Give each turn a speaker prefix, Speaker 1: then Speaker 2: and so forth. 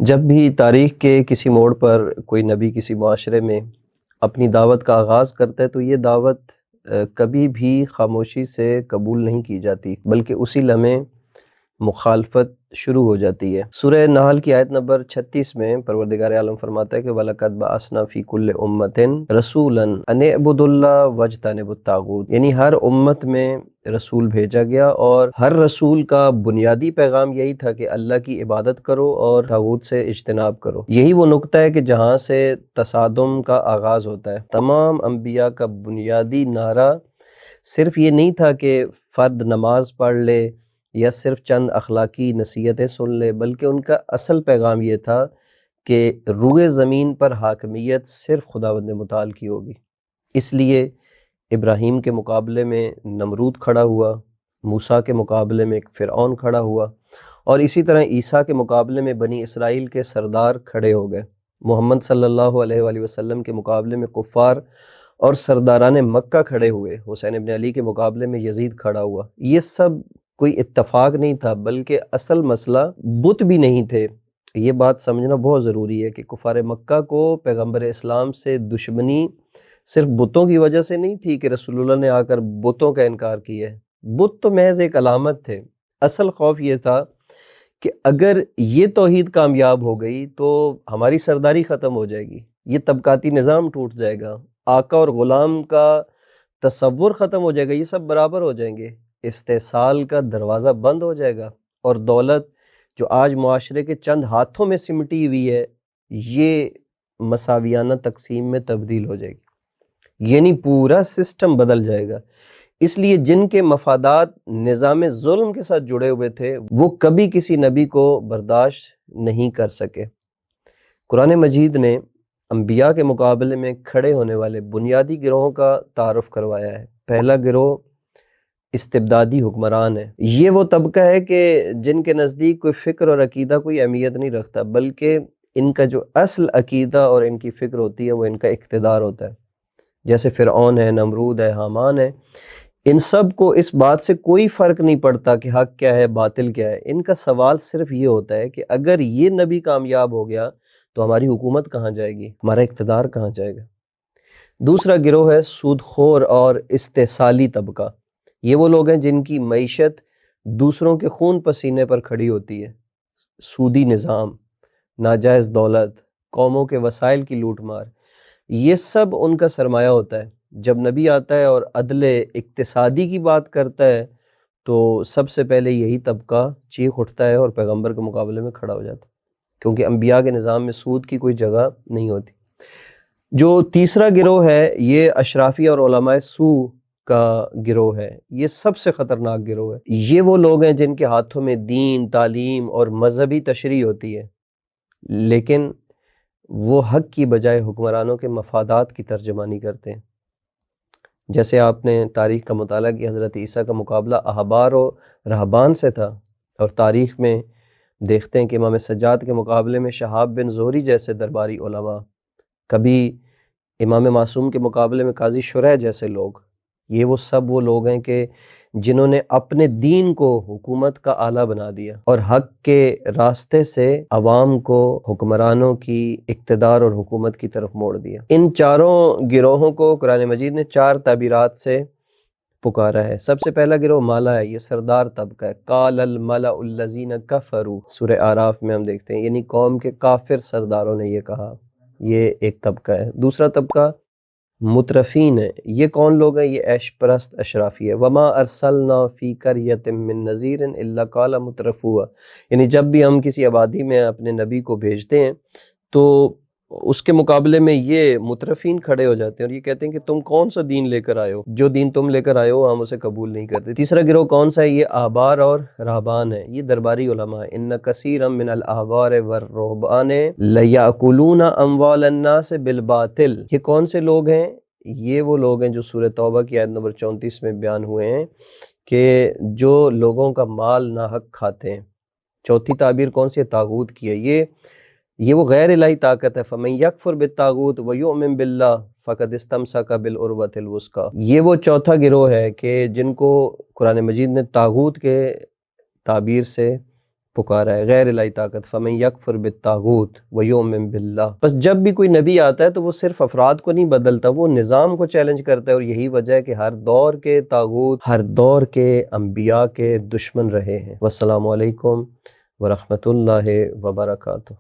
Speaker 1: جب بھی تاریخ کے کسی موڑ پر کوئی نبی کسی معاشرے میں اپنی دعوت کا آغاز کرتا ہے تو یہ دعوت کبھی بھی خاموشی سے قبول نہیں کی جاتی، بلکہ اسی لمحے مخالفت شروع ہو جاتی ہے۔ سورہ نحل کی آیت نمبر 36 میں پروردگار عالم فرماتا ہے کہ وَلَقَدْ بَعَثْنَا فِي كُلِّ أُمَّةٍ رَسُولًا أَنِ اعْبُدُوا اللَّهَ وَاجْتَنِبُوا الطَّاغُوتَ، یعنی ہر امت میں رسول بھیجا گیا اور ہر رسول کا بنیادی پیغام یہی تھا کہ اللہ کی عبادت کرو اور طاغوت سے اجتناب کرو۔ یہی وہ نقطہ ہے کہ جہاں سے تصادم کا آغاز ہوتا ہے۔ تمام انبیاء کا بنیادی نعرہ صرف یہ نہیں تھا کہ فرد نماز پڑھ لے یا صرف چند اخلاقی نصیحتیں سن لے، بلکہ ان کا اصل پیغام یہ تھا کہ روئے زمین پر حاکمیت صرف خداوند متعال کی ہوگی۔ اس لیے ابراہیم کے مقابلے میں نمرود کھڑا ہوا، موسیٰ کے مقابلے میں ایک فرعون کھڑا ہوا، اور اسی طرح عیسیٰ کے مقابلے میں بنی اسرائیل کے سردار کھڑے ہو گئے۔ محمد صلی اللہ علیہ وآلہ وسلم کے مقابلے میں کفار اور سرداران مکہ کھڑے ہوئے، حسین ابن علی کے مقابلے میں یزید کھڑا ہوا۔ یہ سب کوئی اتفاق نہیں تھا، بلکہ اصل مسئلہ بت بھی نہیں تھے۔ یہ بات سمجھنا بہت ضروری ہے کہ کفار مکہ کو پیغمبر اسلام سے دشمنی صرف بتوں کی وجہ سے نہیں تھی کہ رسول اللہ نے آ کر بتوں کا انکار کیا ہے۔ بت تو محض ایک علامت تھے، اصل خوف یہ تھا کہ اگر یہ توحید کامیاب ہو گئی تو ہماری سرداری ختم ہو جائے گی، یہ طبقاتی نظام ٹوٹ جائے گا، آقا اور غلام کا تصور ختم ہو جائے گا، یہ سب برابر ہو جائیں گے، استحصال کا دروازہ بند ہو جائے گا، اور دولت جو آج معاشرے کے چند ہاتھوں میں سمٹی ہوئی ہے یہ مساویانہ تقسیم میں تبدیل ہو جائے گی، یعنی پورا سسٹم بدل جائے گا۔ اس لیے جن کے مفادات نظام ظلم کے ساتھ جڑے ہوئے تھے وہ کبھی کسی نبی کو برداشت نہیں کر سکے۔ قرآن مجید نے انبیاء کے مقابلے میں کھڑے ہونے والے بنیادی گروہوں کا تعارف کروایا ہے۔ پہلا گروہ استبدادی حکمران ہے۔ یہ وہ طبقہ ہے کہ جن کے نزدیک کوئی فکر اور عقیدہ کوئی اہمیت نہیں رکھتا، بلکہ ان کا جو اصل عقیدہ اور ان کی فکر ہوتی ہے وہ ان کا اقتدار ہوتا ہے۔ جیسے فرعون ہے، نمرود ہے، حامان ہے، ان سب کو اس بات سے کوئی فرق نہیں پڑتا کہ حق کیا ہے، باطل کیا ہے۔ ان کا سوال صرف یہ ہوتا ہے کہ اگر یہ نبی کامیاب ہو گیا تو ہماری حکومت کہاں جائے گی، ہمارا اقتدار کہاں جائے گا۔ دوسرا گروہ ہے سود خور اور استحصالی طبقہ۔ یہ وہ لوگ ہیں جن کی معیشت دوسروں کے خون پسینے پر کھڑی ہوتی ہے۔ سودی نظام، ناجائز دولت، قوموں کے وسائل کی لوٹ مار، یہ سب ان کا سرمایہ ہوتا ہے۔ جب نبی آتا ہے اور عدل اقتصادی کی بات کرتا ہے تو سب سے پہلے یہی طبقہ چیخ اٹھتا ہے اور پیغمبر کے مقابلے میں کھڑا ہو جاتا ہے، کیونکہ انبیاء کے نظام میں سود کی کوئی جگہ نہیں ہوتی۔ جو تیسرا گروہ ہے یہ اشرافی اور علماء سو کا گروہ ہے۔ یہ سب سے خطرناک گروہ ہے۔ یہ وہ لوگ ہیں جن کے ہاتھوں میں دین، تعلیم اور مذہبی تشریح ہوتی ہے، لیکن وہ حق کی بجائے حکمرانوں کے مفادات کی ترجمانی کرتے ہیں۔ جیسے آپ نے تاریخ کا مطالعہ کیا، حضرت عیسیٰ کا مقابلہ احبار و رہبان سے تھا، اور تاریخ میں دیکھتے ہیں کہ امام سجاد کے مقابلے میں شہاب بن زہری جیسے درباری علماء، کبھی امام معصوم کے مقابلے میں قاضی شریح جیسے لوگ۔ یہ وہ سب وہ لوگ ہیں کہ جنہوں نے اپنے دین کو حکومت کا آلہ بنا دیا اور حق کے راستے سے عوام کو حکمرانوں کی اقتدار اور حکومت کی طرف موڑ دیا۔ ان چاروں گروہوں کو قرآن مجید نے 4 تعبیرات سے پکارا ہے۔ سب سے پہلا گروہ مالا ہے، یہ سردار طبقہ ہے۔ قال الملأ الذین کفروا، سورہ اعراف میں ہم دیکھتے ہیں، یعنی قوم کے کافر سرداروں نے یہ کہا، یہ ایک طبقہ ہے۔ دوسرا طبقہ مترفین ہے۔ یہ کون لوگ ہیں؟ یہ عیش پرست اشرافی ہے۔ وما ارسلنا فی قریۃ من نذیر الا قال مترفوها، یعنی جب بھی ہم کسی آبادی میں اپنے نبی کو بھیجتے ہیں تو اس کے مقابلے میں یہ مترفین کھڑے ہو جاتے ہیں اور یہ کہتے ہیں کہ تم کون سا دین لے کر آئے ہو، جو دین تم لے کر آئے ہو ہم اسے قبول نہیں کرتے۔ تیسرا گروہ کون سا ہے؟ یہ احبار اور رہبان ہے، یہ درباری علماء ہے۔ ان کثیرا من الاحبار والرہبان لیاکلون اموال الناس بالباطل، یہ کون سے لوگ ہیں؟ یہ وہ لوگ ہیں جو سورہ توبہ کی آیت نمبر 34 میں بیان ہوئے ہیں کہ جو لوگوں کا مال ناحق کھاتے ہیں۔ چوتھی تعبیر کون سی ہے؟ طاغوت کی ہے۔ یہ وہ غیر الہی طاقت ہے۔ فَمَن يَكْفُرْ بِالطَّاغُوتِ وَيُؤْمِن بِاللَّهِ فَقَدِ اسْتَمْسَكَ بِالْعُرْوَةِ الْوُثْقَىٰ، یہ وہ چوتھا گروہ ہے کہ جن کو قرآن مجید نے طاغوت کے تعبیر سے پکارا ہے، غیر الہی طاقت، فَمَن يَكْفُرْ بِالطَّاغُوتِ وَيُؤْمِن بِاللَّهِ۔ بس جب بھی کوئی نبی آتا ہے تو وہ صرف افراد کو نہیں بدلتا، وہ نظام کو چیلنج کرتا ہے، اور یہی وجہ ہے کہ ہر دور کے طاغوت ہر دور کے انبیاء کے دشمن رہے ہیں۔ والسلام علیکم ورحمۃ اللہ وبرکاتہ۔